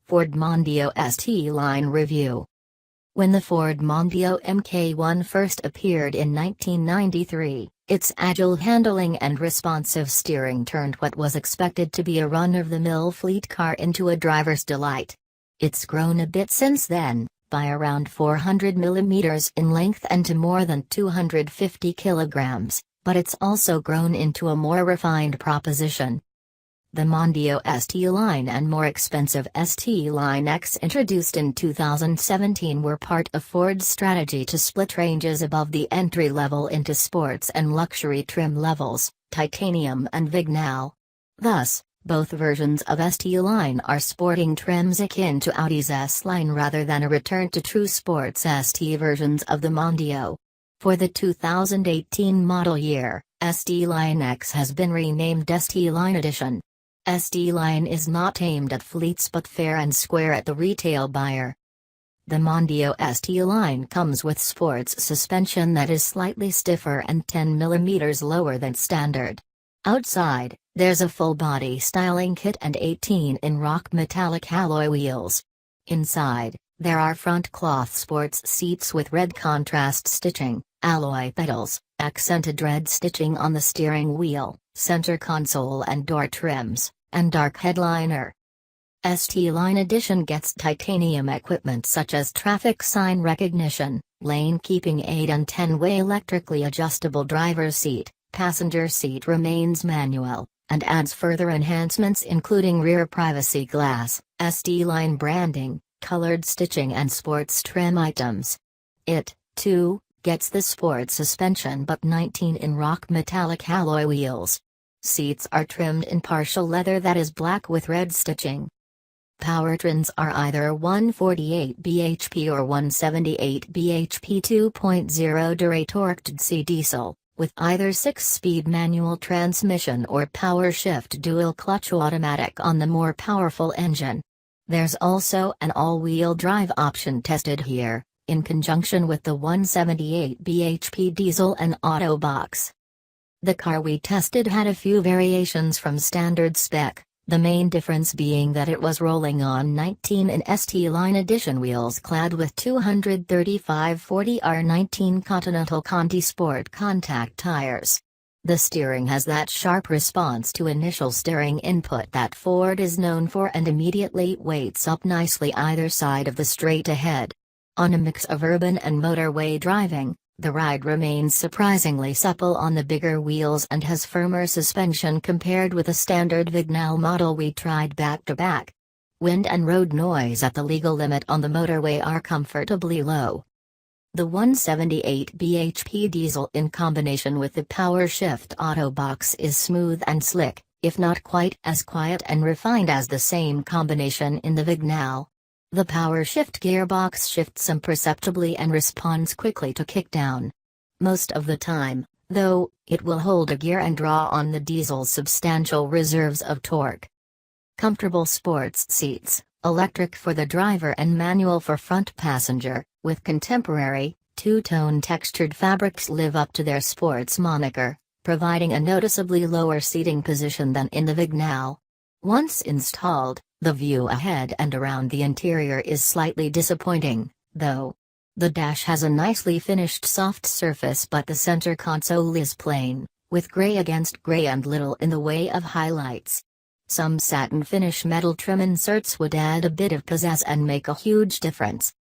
Ford Mondeo ST Line Review. When the Ford Mondeo Mk1 first appeared in 1993, its agile handling and responsive steering turned what was expected to be a run-of-the-mill fleet car into a driver's delight. It's grown a bit since then, by around 400 millimeters in length and to more than 250 kilograms, but it's also grown into a more refined proposition. The Mondeo ST Line and more expensive ST Line X introduced in 2017 were part of Ford's strategy to split ranges above the entry level into sports and luxury trim levels, titanium and vignale. Thus, both versions of ST Line are sporting trims akin to Audi's S-Line rather than a return to true sports ST versions of the Mondeo. For the 2018 model year, ST Line X has been renamed ST Line Edition. ST Line is not aimed at fleets but fair and square at the retail buyer. The Mondeo ST Line comes with sports suspension that is slightly stiffer and 10 mm lower than standard. Outside, there's a full-body styling kit and 18 in rock metallic alloy wheels. Inside, there are front cloth sports seats with red contrast stitching, alloy pedals, accented red stitching on the steering wheel, center console and door trims, and dark headliner. ST Line Edition gets titanium equipment such as traffic sign recognition, lane keeping aid and 10-way electrically adjustable driver's seat. Passenger seat remains manual, and adds further enhancements including rear privacy glass, ST Line branding, colored stitching and sports trim items. It, too, gets the sport suspension but 19 in rock metallic alloy wheels. Seats are trimmed in partial leather that is black with red stitching. Powertrains are either 148 bhp or 178 bhp 2.0 Duratorqued C diesel, with either 6-speed manual transmission or power shift dual clutch automatic on the more powerful engine. There's also an all-wheel drive option tested here, in conjunction with the 178 bhp diesel and auto box. The car we tested had a few variations from standard spec, the main difference being that it was rolling on 19 in ST Line Edition wheels clad with 235/40 R19 Continental Conti Sport contact tires. The steering has that sharp response to initial steering input that Ford is known for and immediately weights up nicely either side of the straight ahead. On a mix of urban and motorway driving, the ride remains surprisingly supple on the bigger wheels and has firmer suspension compared with a standard Vignale model we tried back-to-back. Wind and road noise at the legal limit on the motorway are comfortably low. The 178 bhp diesel in combination with the power shift auto box is smooth and slick, if not quite as quiet and refined as the same combination in the Vignale. The power shift gearbox shifts imperceptibly and responds quickly to kickdown. Most of the time, though, it will hold a gear and draw on the diesel's substantial reserves of torque. Comfortable sports seats, electric for the driver and manual for front passenger, with contemporary, two-tone textured fabrics live up to their sports moniker, providing a noticeably lower seating position than in the Vignale. Once installed, the view ahead and around the interior is slightly disappointing, though. The dash has a nicely finished soft surface but the center console is plain, with gray against gray and little in the way of highlights. Some satin finish metal trim inserts would add a bit of pizzazz and make a huge difference.